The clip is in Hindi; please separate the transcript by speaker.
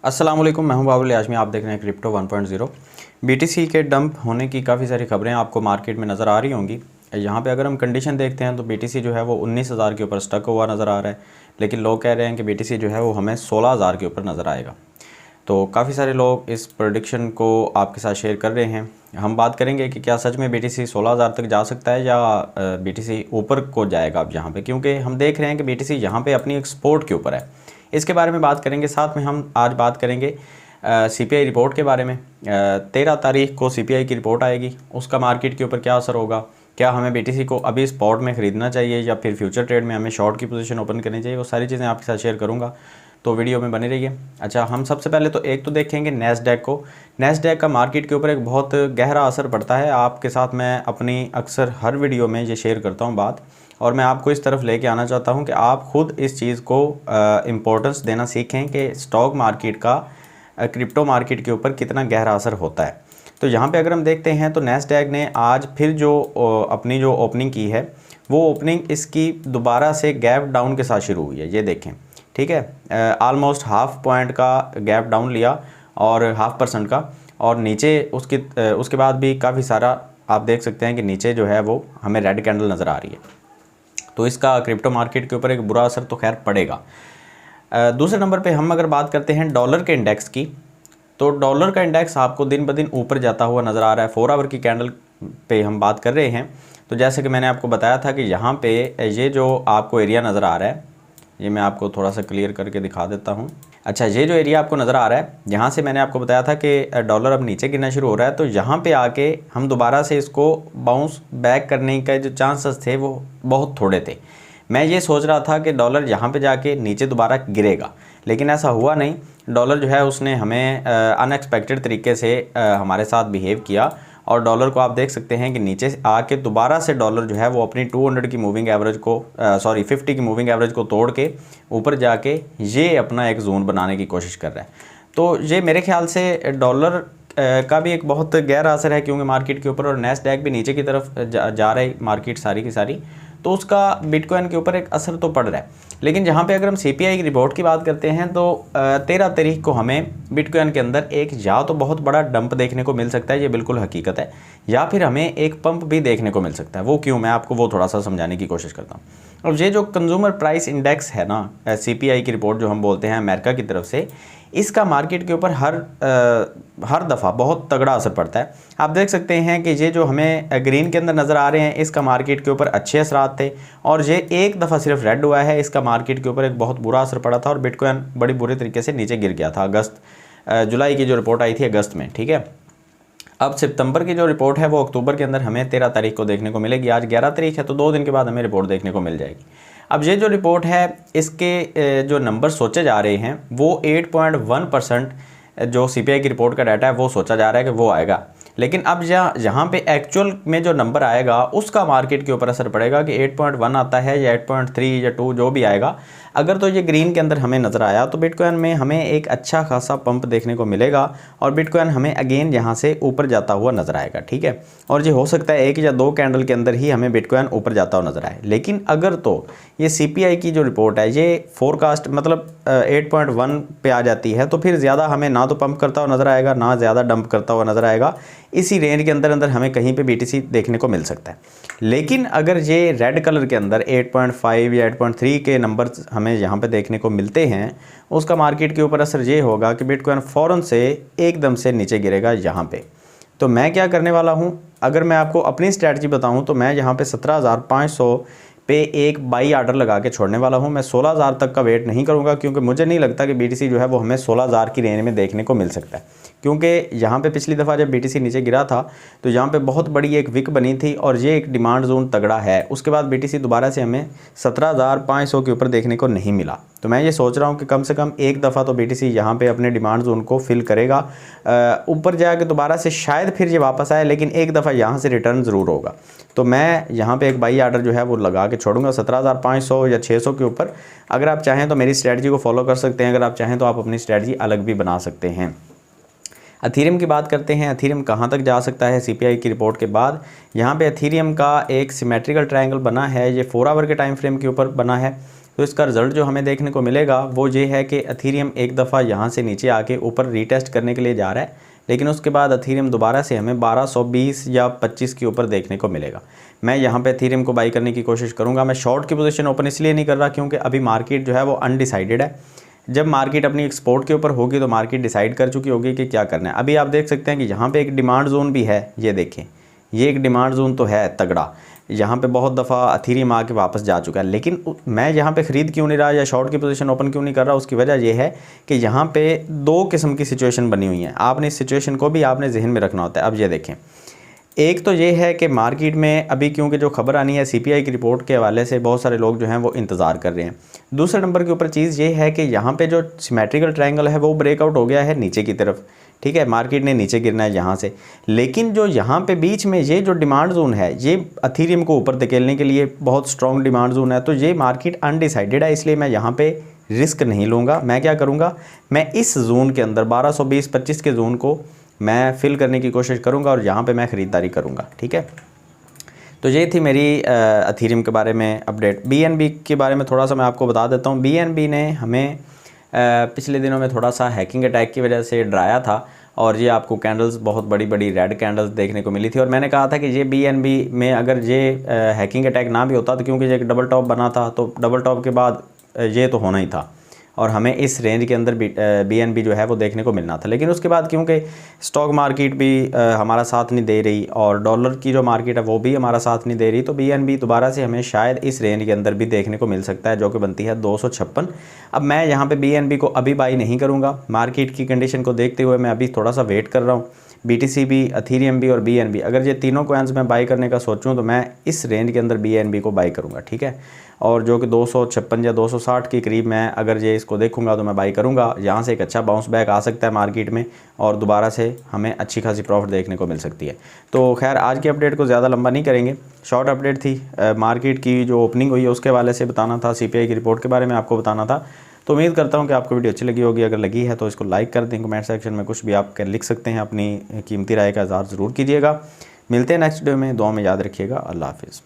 Speaker 1: अस्सलाम वालेकुम, मैं हूं बाबुल आजमी। आप देख रहे हैं क्रिप्टो 1.0। बीटीसी के डंप होने की काफ़ी सारी खबरें आपको मार्केट में नज़र आ रही होंगी। यहाँ पे अगर हम कंडीशन देखते हैं तो बीटीसी जो है वो 19,000 के ऊपर स्टक हुआ नज़र आ रहा है, लेकिन लोग कह रहे हैं कि बीटीसी जो है वो हमें 16,000 के ऊपर नज़र आएगा। तो काफ़ी सारे लोग इस प्रेडिक्शन को आपके साथ शेयर कर रहे हैं। हम बात करेंगे कि क्या सच में बीटीसी 16,000 तक जा सकता है या बीटीसी ऊपर को जाएगा अब यहाँ पे, क्योंकि हम देख रहे हैं कि बीटीसी यहाँ पे अपनी एक्सपोर्ट के ऊपर है। इसके बारे में बात करेंगे। साथ में हम आज बात करेंगे सीपीआई रिपोर्ट के बारे में। 13 तारीख को सीपीआई की रिपोर्ट आएगी, उसका मार्केट के ऊपर क्या असर होगा, क्या हमें बीटीसी को अभी स्पॉट में ख़रीदना चाहिए या फिर फ्यूचर ट्रेड में हमें शॉर्ट की पोजीशन ओपन करनी चाहिए, वो सारी चीज़ें आपके साथ शेयर करूँगा, तो वीडियो में बने रहिए। अच्छा, हम सबसे पहले तो एक तो देखेंगे नैस्डैक को। नैस्डैक का मार्केट के ऊपर एक बहुत गहरा असर पड़ता है। आपके साथ मैं अपनी अक्सर हर वीडियो में ये शेयर करता हूँ बात, और मैं आपको इस तरफ लेके आना चाहता हूँ कि आप खुद इस चीज़ को इम्पोर्टेंस देना सीखें कि स्टॉक मार्केट का क्रिप्टो मार्केट के ऊपर कितना गहरा असर होता है। तो यहाँ पे अगर हम देखते हैं तो नैस्डैक ने आज फिर जो अपनी जो ओपनिंग की है, वो ओपनिंग इसकी दोबारा से गैप डाउन के साथ शुरू हुई है। ये देखें, ठीक है, ऑलमोस्ट हाफ पॉइंट का गैप डाउन लिया और 0.5% का, और नीचे उसके बाद भी काफ़ी सारा आप देख सकते हैं कि नीचे जो है वो हमें रेड कैंडल नज़र आ रही है। तो इसका क्रिप्टो मार्केट के ऊपर एक बुरा असर तो खैर पड़ेगा। दूसरे नंबर पे हम अगर बात करते हैं डॉलर के इंडेक्स की, तो डॉलर का इंडेक्स आपको दिन ब दिन ऊपर जाता हुआ नज़र आ रहा है। 4 आवर की कैंडल पे हम बात कर रहे हैं। तो जैसे कि मैंने आपको बताया था कि यहाँ पे ये जो आपको एरिया नज़र आ रहा है, ये मैं आपको थोड़ा सा क्लियर करके दिखा देता हूँ। अच्छा, ये जो एरिया आपको नज़र आ रहा है, यहाँ से मैंने आपको बताया था कि डॉलर अब नीचे गिरना शुरू हो रहा है। तो यहाँ पे आके हम दोबारा से इसको बाउंस बैक करने का जो चांसेस थे वो बहुत थोड़े थे। मैं ये सोच रहा था कि डॉलर यहाँ पे जाके नीचे दोबारा गिरेगा, लेकिन ऐसा हुआ नहीं। डॉलर जो है उसने हमें अनएक्सपेक्टेड तरीके से हमारे साथ बिहेव किया, और डॉलर को आप देख सकते हैं कि नीचे आके दोबारा से डॉलर जो है वो अपनी 200 की मूविंग एवरेज को 50 की मूविंग एवरेज को तोड़ के ऊपर जाके ये अपना एक जोन बनाने की कोशिश कर रहा है। तो ये मेरे ख्याल से डॉलर का भी एक बहुत गहरा असर है, क्योंकि मार्केट के ऊपर, और नैस्डैक भी नीचे की तरफ जा रही मार्केट सारी की सारी, तो उसका बिटकॉइन के ऊपर एक असर तो पड़ रहा है। लेकिन जहाँ पे अगर हम सीपीआई की रिपोर्ट की बात करते हैं तो 13 तारीख को हमें बिटकॉइन के अंदर एक या तो बहुत बड़ा डंप देखने को मिल सकता है, ये बिल्कुल हकीकत है, या फिर हमें एक पंप भी देखने को मिल सकता है। वो क्यों, मैं आपको वो थोड़ा सा समझाने की कोशिश करता हूँ। और ये जो कंज्यूमर प्राइस इंडेक्स है ना, सीपीआई की रिपोर्ट जो हम बोलते हैं अमेरिका की तरफ से, इसका मार्केट के ऊपर हर दफ़ा बहुत तगड़ा असर पड़ता है। आप देख सकते हैं कि ये जो हमें ग्रीन के अंदर नज़र आ रहे हैं, इसका मार्केट के ऊपर अच्छे असरात थे, और ये एक दफ़ा सिर्फ रेड हुआ है, इसका मार्केट के ऊपर एक बहुत बुरा असर पड़ा था और बिटकॉइन बड़ी बुरे तरीके से नीचे गिर गया था। जुलाई की जो रिपोर्ट आई थी अगस्त में, ठीक है। अब सितंबर की जो रिपोर्ट है वो अक्टूबर के अंदर हमें 13 तारीख को देखने को मिलेगी। आज 11 तारीख है, तो 2 दिन के बाद हमें रिपोर्ट देखने को मिल जाएगी। अब ये जो रिपोर्ट है, इसके जो नंबर सोचे जा रहे हैं वो 8.1% जो सीपीआई की रिपोर्ट का डाटा है वो सोचा जा रहा है कि वो आएगा। लेकिन अब यहाँ पे एक्चुअल में जो नंबर आएगा उसका मार्केट के ऊपर असर पड़ेगा कि 8.1 आता है या 8.3 या 2 जो भी आएगा। अगर तो ये ग्रीन के अंदर हमें नज़र आया तो बिटकॉइन में हमें एक अच्छा खासा पंप देखने को मिलेगा, और बिटकॉइन हमें अगेन यहाँ से ऊपर जाता हुआ नज़र आएगा, ठीक है। और ये हो सकता है 1 या 2 कैंडल के अंदर ही हमें बिटकॉइन ऊपर जाता हुआ नज़र आए। लेकिन अगर तो ये सीपीआई की जो रिपोर्ट है ये फोरकास्ट मतलब 8.1 पे आ जाती है, तो फिर ज़्यादा हमें ना तो पंप करता हुआ नज़र आएगा, ना ज़्यादा डंप करता हुआ नज़र आएगा। इसी रेंज के अंदर हमें कहीं पे बीटीसी देखने को मिल सकता है। लेकिन अगर ये रेड कलर के अंदर 8.5 या 8.3 के नंबर हमें यहाँ पे देखने को मिलते हैं, उसका मार्केट के ऊपर असर ये होगा कि बिटकॉइन फ़ौरन से एकदम से नीचे गिरेगा यहाँ पे। तो मैं क्या करने वाला हूँ, अगर मैं आपको अपनी स्ट्रैटेजी बताऊँ तो मैं यहाँ पे 17,500 पे एक बाई आर्डर लगा के छोड़ने वाला हूँ। मैं 16,000 तक का वेट नहीं करूँगा, क्योंकि मुझे नहीं लगता कि बीटीसी जो है वो हमें 16,000 की रेंज में देखने को मिल सकता है। क्योंकि यहाँ पे पिछली दफ़ा जब बीटीसी नीचे गिरा था तो यहाँ पे बहुत बड़ी एक विक बनी थी, और ये एक डिमांड जोन तगड़ा है। उसके बाद बीटीसी दोबारा से हमें 17,500 के ऊपर देखने को नहीं मिला। तो मैं ये सोच रहा हूँ कि कम से कम एक दफ़ा तो बीटीसी यहाँ पे अपने डिमांड जोन को फिल करेगा, ऊपर जाके दोबारा से शायद फिर ये वापस आए, लेकिन एक दफ़ा यहाँ से रिटर्न ज़रूर होगा। तो मैं यहाँ पे एक बाई आर्डर जो है वो लगा के छोड़ूंगा 17,500 या 600 के ऊपर। अगर आप चाहें तो मेरी स्ट्रैटेजी को फॉलो कर सकते हैं, अगर आप चाहें तो आप अपनी स्ट्रैटेजी अलग भी बना सकते हैं। एथेरियम की बात करते हैं। एथेरियम कहाँ तक जा सकता है सीपीआई की रिपोर्ट के बाद? यहाँ पे एथेरियम का एक सिमेट्रिकल ट्रायंगल बना है, ये 4 आवर के टाइम फ्रेम के ऊपर बना है। तो इसका रिज़ल्ट जो हमें देखने को मिलेगा वो ये है कि एथेरियम एक दफ़ा यहाँ से नीचे आके ऊपर रीटेस्ट करने के लिए जा रहा है, लेकिन उसके बाद एथेरियम दोबारा से हमें 1220 या 25 के ऊपर देखने को मिलेगा। मैं यहाँ पे एथेरियम को बाई करने की कोशिश करूँगा। मैं शॉर्ट की पोजीशन ओपन इसलिए नहीं कर रहा क्योंकि अभी मार्केट जो है वो अनडिसाइडेड है। जब मार्केट अपनी एक्सपोर्ट के ऊपर होगी तो मार्केट डिसाइड कर चुकी होगी कि क्या करना है। अभी आप देख सकते हैं कि यहाँ पे एक डिमांड जोन भी है, ये देखें, ये एक डिमांड जोन तो है तगड़ा। यहाँ पे बहुत दफ़ा एथेरियम आके वापस जा चुका है, लेकिन मैं यहाँ पे ख़रीद क्यों नहीं रहा या शॉर्ट की पोजीशन ओपन क्यों नहीं कर रहा, उसकी वजह यह है कि यहाँ पे दो किस्म की सिचुएशन बनी हुई है। आपने इस सिचुएशन को भी आपने जहन में रखना होता है। अब ये देखें, एक तो ये है कि मार्केट में अभी क्योंकि जो खबर आनी है सीपीआई की रिपोर्ट के हवाले से बहुत सारे लोग जो हैं वो इंतज़ार कर रहे हैं। दूसरे नंबर के ऊपर चीज़ ये है कि यहाँ पे जो सिमेट्रिकल ट्रायंगल है वो ब्रेकआउट हो गया है नीचे की तरफ, ठीक है, मार्केट ने नीचे गिरना है यहाँ से। लेकिन जो यहाँ पे बीच में ये जो डिमांड जोन है ये एथेरियम को ऊपर धकेलने के लिए बहुत स्ट्रॉन्ग डिमांड जोन है, तो ये मार्केट अनडिसाइडेड है, इसलिए मैं यहाँ पे रिस्क नहीं लूँगा। मैं क्या करूँगा, मैं इस जोन के अंदर 1220-25 के जोन को मैं फिल करने की कोशिश करूंगा और यहाँ पे मैं ख़रीदारी करूंगा, ठीक है। तो ये थी मेरी एथेरियम के बारे में अपडेट। बीएनबी के बारे में थोड़ा सा मैं आपको बता देता हूँ। बीएनबी ने हमें पिछले दिनों में थोड़ा सा हैकिंग अटैक की वजह से डराया था और ये आपको कैंडल्स, बहुत बड़ी बड़ी रेड कैंडल्स देखने को मिली थी और मैंने कहा था कि ये बीएनबी में अगर ये हैकिंग अटैक ना भी होता तो क्योंकि ये एक डबल टॉप बना था तो डबल टॉप के बाद ये तो होना ही था और हमें इस रेंज के अंदर बीएनबी जो है वो देखने को मिलना था। लेकिन उसके बाद क्योंकि स्टॉक मार्केट भी हमारा साथ नहीं दे रही और डॉलर की जो मार्केट है वो भी हमारा साथ नहीं दे रही, तो बीएनबी दोबारा से हमें शायद इस रेंज के अंदर भी देखने को मिल सकता है जो कि बनती है 256। अब मैं यहाँ पे बीएनबी को अभी बाई नहीं करूँगा, मार्केट की कंडीशन को देखते हुए मैं अभी थोड़ा सा वेट कर रहा हूँ। बीटीसी भी, एथेरियम भी और बीएनबी, अगर ये तीनों कॉइन्स में बाई करने का सोचूं तो मैं इस रेंज के अंदर बीएनबी को बाई करूंगा, ठीक है। और जो कि 256 या 260 के करीब मैं अगर ये इसको देखूंगा तो मैं बाई करूंगा। यहाँ से एक अच्छा बाउंस बैक आ सकता है मार्केट में और दोबारा से हमें अच्छी खासी प्रॉफिट देखने को मिल सकती है। तो खैर आज की अपडेट को ज़्यादा लंबा नहीं करेंगे, शॉर्ट अपडेट थी। मार्केट की जो ओपनिंग हुई है उसके हवाले से बताना था, सीपीआई की रिपोर्ट के बारे में आपको बताना था। तो उम्मीद करता हूँ कि आपको वीडियो अच्छी लगी होगी। अगर लगी है तो इसको लाइक कर दें, कमेंट सेक्शन में कुछ भी आप लिख सकते हैं, अपनी कीमती राय का इज़हार ज़रूर कीजिएगा। मिलते हैं नेक्स्ट वीडियो में, दुआ में याद रखिएगा। अल्लाह हाफिज़।